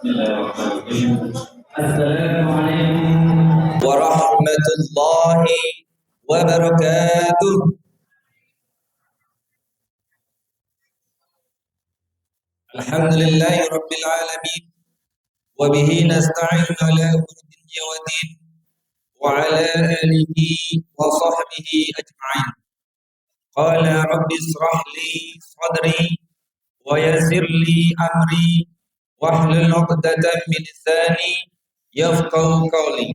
Bismillahirrahmanirrahim. Assalamualaikum warahmatullahi wabarakatuh. Alhamdulillahi rabbil alamin. Wa bihi nasta'inu ala umuri dunya wa din. Wa ala alihi wa sahbihi ajma'in. Qala rabbi israh li sadri wa yassir li amri wahlul 'uqdatam min lisani yafqahu qawli.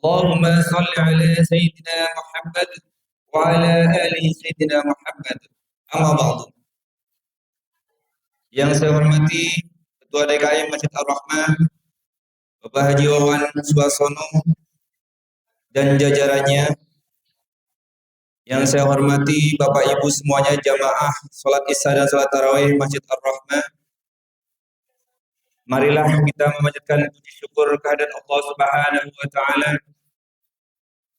Allahumma shalli ala sayyidina Muhammad wa ala ali sayyidina Muhammad. Amma ba'du. Yang saya hormati Ketua DKM Masjid Ar-Rahmah, Bapak Haji Wawan Suasono dan jajarannya. Yang saya hormati Bapak Ibu semuanya jamaah salat Isya dan salat tarawih Masjid Ar-Rahmah. Marilah kita memanjatkan puji syukur kehadirat Allah Subhanahu wa taala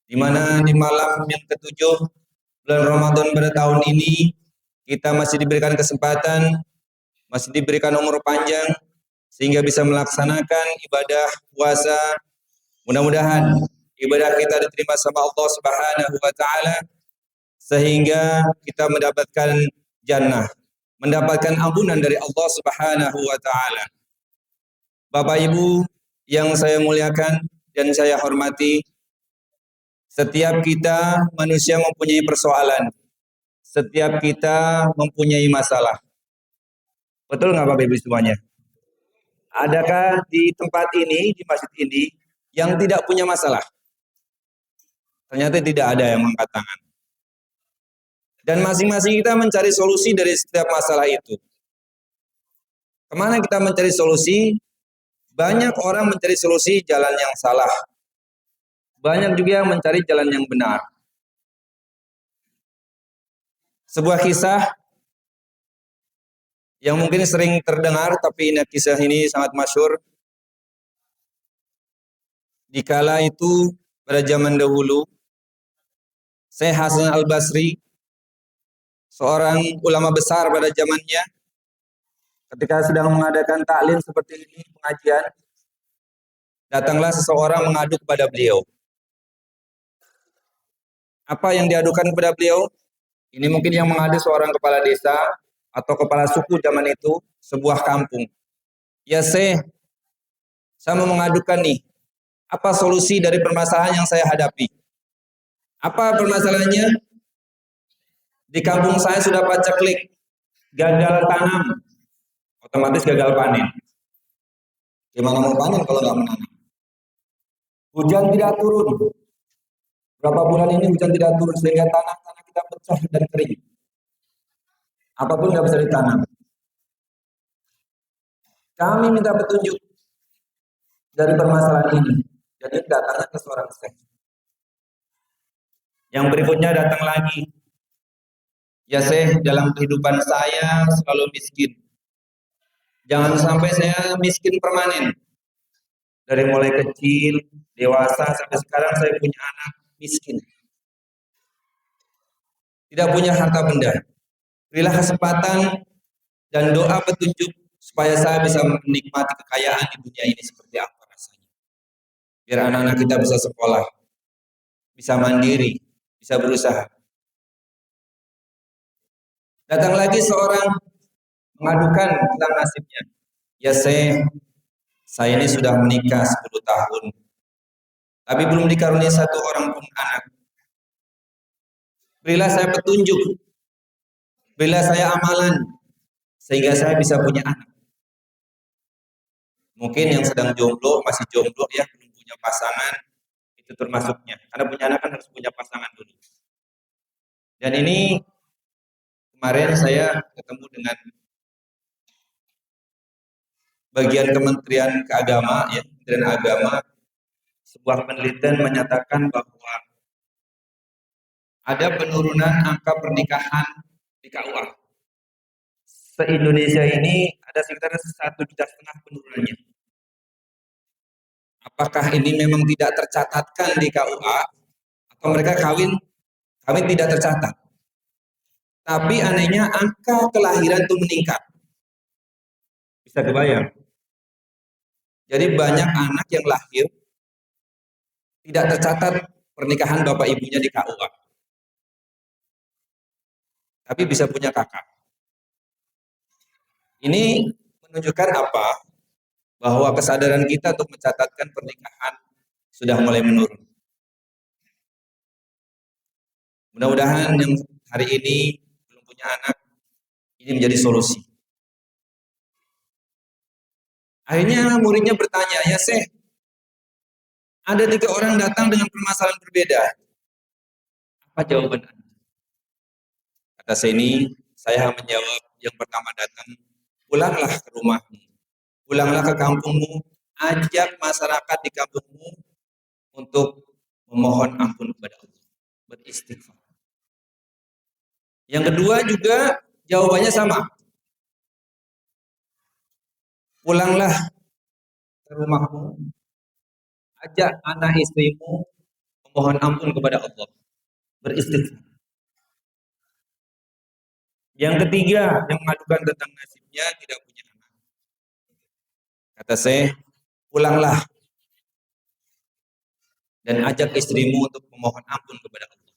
di mana di malam yang ketujuh bulan Ramadan pada tahun ini kita masih diberikan kesempatan, masih diberikan umur panjang sehingga bisa melaksanakan ibadah puasa. Mudah-mudahan ibadah kita diterima sama Allah Subhanahu wa taala sehingga kita mendapatkan jannah, mendapatkan ampunan dari Allah Subhanahu wa taala. Bapak Ibu yang saya muliakan dan saya hormati, setiap kita manusia mempunyai persoalan. Setiap kita mempunyai masalah. Betul nggak Bapak Ibu semuanya? Adakah di tempat ini, di masjid ini, yang tidak punya masalah? Ternyata tidak ada yang mengangkat tangan. Dan masing-masing kita mencari solusi dari setiap masalah itu. Kemana kita mencari solusi? Banyak orang mencari solusi jalan yang salah. Banyak juga yang mencari jalan yang benar. Sebuah kisah yang mungkin sering terdengar, tapi kisah ini sangat masyhur. Dikala itu pada zaman dahulu, Syekh Hasan Al-Basri, seorang ulama besar pada zamannya, ketika sedang mengadakan taklim seperti ini, pengajian, datanglah seseorang mengadu kepada beliau. Apa yang diadukan kepada beliau? Ini mungkin yang mengadu seorang kepala desa atau kepala suku zaman itu, sebuah kampung. Ya Syekh, saya mau mengadukan nih, apa solusi dari permasalahan yang saya hadapi? Apa permasalahannya? Di kampung saya sudah paceklik, gagal tanam, otomatis gagal panen. Gimana mau panen kalau nggak menanam? Hujan tidak turun. Berapa bulan ini hujan tidak turun sehingga tanah-tanah kita pecah dan kering. Apapun nggak bisa ditanam. Kami minta petunjuk dari permasalahan ini. Jadi datangnya ke seorang syekh. Yang berikutnya datang lagi. Ya Syekh, dalam kehidupan saya selalu miskin. Jangan sampai saya miskin permanen. Dari mulai kecil, dewasa, sampai sekarang saya punya anak miskin. Tidak punya harta benda. Berilah kesempatan dan doa petunjuk supaya saya bisa menikmati kekayaan di dunia ini seperti apa rasanya. Biar anak-anak kita bisa sekolah, bisa mandiri, bisa berusaha. Datang lagi seorang mengadukan tentang nasibnya. Ya Syekh, saya ini sudah menikah 10 tahun. Tapi belum dikaruniai satu orang pun anak. Berilah saya petunjuk. Berilah saya amalan. Sehingga saya bisa punya anak. Mungkin yang sedang jomblo, masih jomblo ya, belum punya pasangan. Itu termasuknya. Karena punya anak kan harus punya pasangan dulu. Dan ini kemarin saya ketemu dengan bagian Kementerian Agama, ya, Kementerian Agama, sebuah penelitian menyatakan bahwa ada penurunan angka pernikahan di KUA. Se-Indonesia ini ada sekitar 1,5 juta penurunannya. Apakah ini memang tidak tercatatkan di KUA atau mereka kawin tidak tercatat? Tapi anehnya angka kelahiran itu meningkat. Bisa kebayang? Jadi banyak anak yang lahir tidak tercatat pernikahan bapak ibunya di KUA, tapi bisa punya kakak. Ini menunjukkan apa? Bahwa kesadaran kita untuk mencatatkan pernikahan sudah mulai menurun. Mudah-mudahan yang hari ini belum punya anak, ini menjadi solusi. Akhirnya muridnya bertanya, ya Syekh, ada 3 orang datang dengan permasalahan berbeda. Apa jawaban Anda? Kata saya ini, saya menjawab yang pertama datang, pulanglah ke rumahmu, pulanglah ke kampungmu, ajak masyarakat di kampungmu untuk memohon ampun kepada Allah, beristighfar. Yang kedua juga jawabannya sama. Pulanglah ke rumahmu, ajak anak istrimu memohon ampun kepada Allah, beristighfar. Yang ketiga yang mengadukan tentang nasibnya tidak punya anak. Kata saya, pulanglah dan ajak istrimu untuk memohon ampun kepada Allah.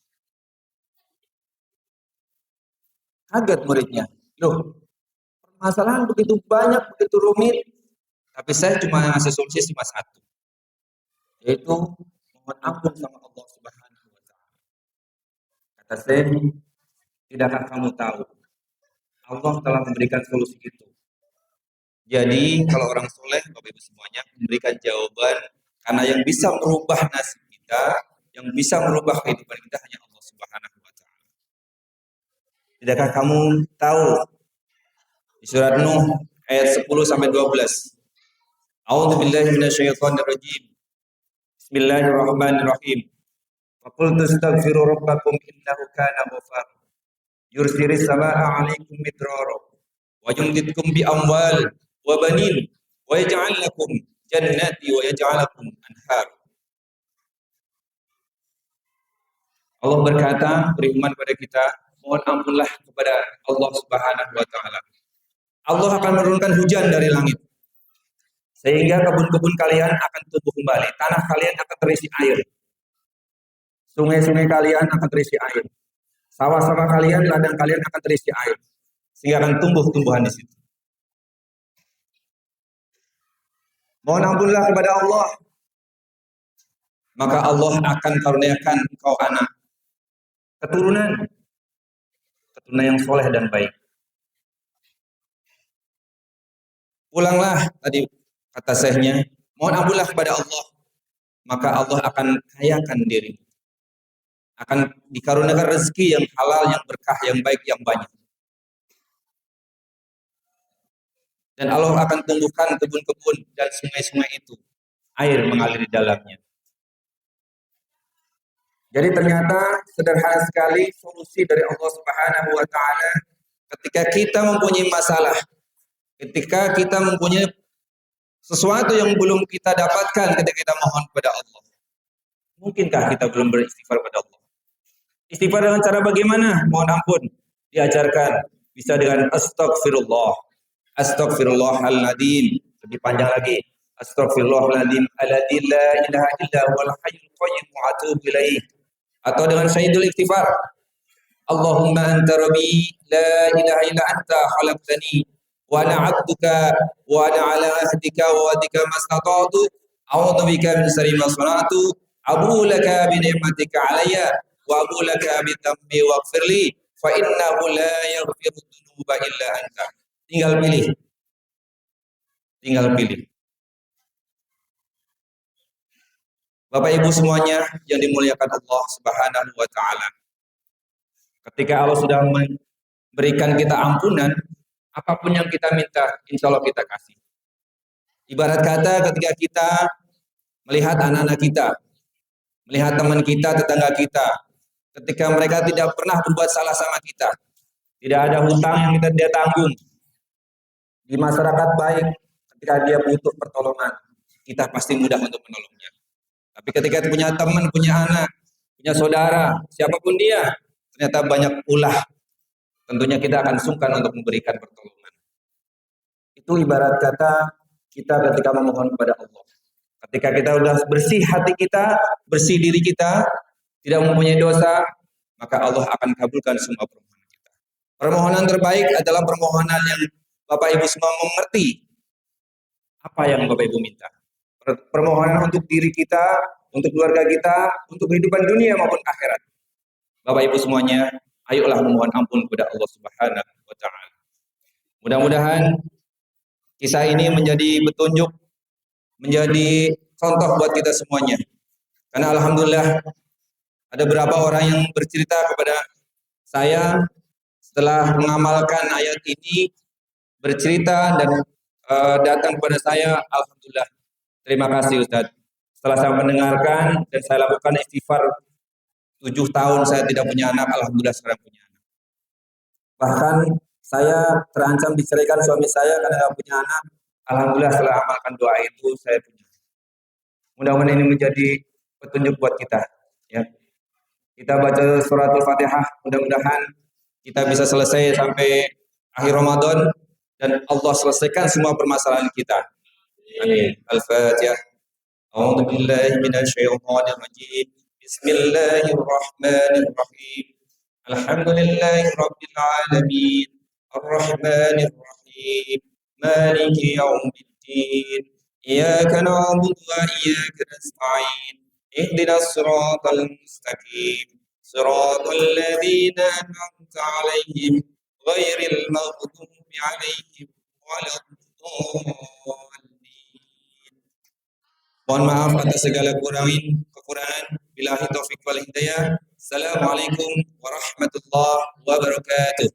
Kaget muridnya. Loh, permasalahan begitu banyak, begitu rumit, tapi saya cuma ngasih solusi cuma satu, yaitu mohon ampun sama Allah Subhanahu wa Ta'ala. Kata saya, tidakkah kamu tahu Allah telah memberikan solusi itu? Jadi kalau orang soleh, Bapak Ibu semuanya, memberikan jawaban, karena yang bisa merubah nasib kita, yang bisa merubah kehidupan kita hanya Allah Subhanahu wa Ta'ala. Tidakkah kamu tahu di surat Nuh ayat 10 sampai 12? A'udzu billahi minasyaitonir rajim. Bismillahirrahmanirrahim. Wa qul tastaghfiru rabbakum innahu kana ghaffar. Yursilis samaa'a 'alaikum midrara wa yumdidkum bi amwal wa banin wa yaj'al lakum jannati wa yaj'al lakum anhar. Allah berkata, beriman pada kita, mohon ampunlah kepada Allah Subhanahu wa Ta'ala. Allah akan menurunkan hujan dari langit, sehingga kebun-kebun kalian akan tumbuh kembali, tanah kalian akan terisi air, sungai-sungai kalian akan terisi air, sawah-sawah kalian, ladang kalian akan terisi air, sehingga akan tumbuh tumbuhan di situ. Mohon ampunlah kepada Allah, maka Allah akan karuniakan engkau anak, keturunan yang soleh dan baik. Pulanglah, tadi kata syekhnya, mohon ampunlah kepada Allah, maka Allah akan kayakan dirimu, akan dikaruniakan rezeki yang halal, yang berkah, yang baik, yang banyak. Dan Allah akan tumbuhkan kebun-kebun dan sungai-sungai itu, air mengalir di dalamnya. Jadi ternyata sederhana sekali solusi dari Allah Subhanahu wa Ta'ala ketika kita mempunyai masalah, ketika kita mempunyai sesuatu yang belum kita dapatkan ketika kita mohon kepada Allah. Mungkinkah kita belum beristighfar kepada Allah? Istighfar dengan cara bagaimana? Mohon ampun. Diajarkan. Bisa dengan astagfirullah. Astagfirullahaladzim. Lebih panjang lagi. Astagfirullahaladzim. Alladzi la ilaha illa huwal hayyul qayyum wa atubu ilaih. Atau dengan syahidul istighfar. Allahumma anta rabbi la ilaha illa anta khalaqtani wa ana 'abduka wa ana 'ala ahdika wa wa'dika mastata'tu a'udzu bika min syarri ma sana'tu abu laka bi ni'matika 'alayya wa abu laka bi dhanbi waghfirli fa innahu la yaghfiru dzunuba illa anta. Tinggal pilih. Bapak Ibu semuanya yang dimuliakan Allah Subhanahu wa Ta'ala. Ketika Allah sudah memberikan kita ampunan, apapun yang kita minta, insya Allah kita kasih. Ibarat kata ketika kita melihat anak-anak kita, melihat teman kita, tetangga kita, ketika mereka tidak pernah berbuat salah sama kita, tidak ada hutang yang dia tanggung, di masyarakat baik, ketika dia butuh pertolongan, kita pasti mudah untuk menolongnya. Tapi ketika punya teman, punya anak, punya saudara, siapapun dia, ternyata banyak ulah, tentunya kita akan sungkan untuk memberikan pertolongan. Itu ibarat kata kita ketika memohon kepada Allah. Ketika kita sudah bersih hati kita, bersih diri kita, tidak mempunyai dosa, maka Allah akan kabulkan semua permohonan kita. Permohonan terbaik adalah permohonan yang Bapak Ibu semua mengerti apa yang Bapak Ibu minta. Permohonan untuk diri kita, untuk keluarga kita, untuk kehidupan dunia maupun akhirat. Bapak Ibu semuanya, ayolah memohon ampun kepada Allah Subhanahu wa taala. Mudah-mudahan kisah ini menjadi petunjuk, menjadi contoh buat kita semuanya. Karena alhamdulillah ada beberapa orang yang bercerita kepada saya setelah mengamalkan ayat ini, bercerita dan datang kepada saya, alhamdulillah. Terima kasih Ustaz. Setelah saya mendengarkan dan saya lakukan istighfar 7 tahun saya tidak punya anak, alhamdulillah sekarang punya anak. Bahkan saya terancam diceraikan suami saya karena tidak punya anak. Alhamdulillah setelah amalkan doa itu saya punya. Mudah-mudahan ini menjadi petunjuk buat kita. Ya. Kita baca surat Al-Fatihah, mudah-mudahan kita bisa selesai sampai akhir Ramadan dan Allah selesaikan semua permasalahan kita. Amin. Al-Fatihah. A'udzu billahi minasyaitonir rajim. Bismillahirrahmanirrahim. Alhamdulillahi rabbil alamin. Ar-Rahmanir Rahim. Maliki yaumiddin. Iyyaka na'budu wa iyyaka nasta'in. Ihdinas siratal mustaqim. Siratal ladzina an'amta 'alaihim ghairil maghdubi 'alaihim waladdallin. Mohon maaf atas segala kekurangan. Billahi taufik wal hidayah. Assalamualaikum warahmatullahi wabarakatuh.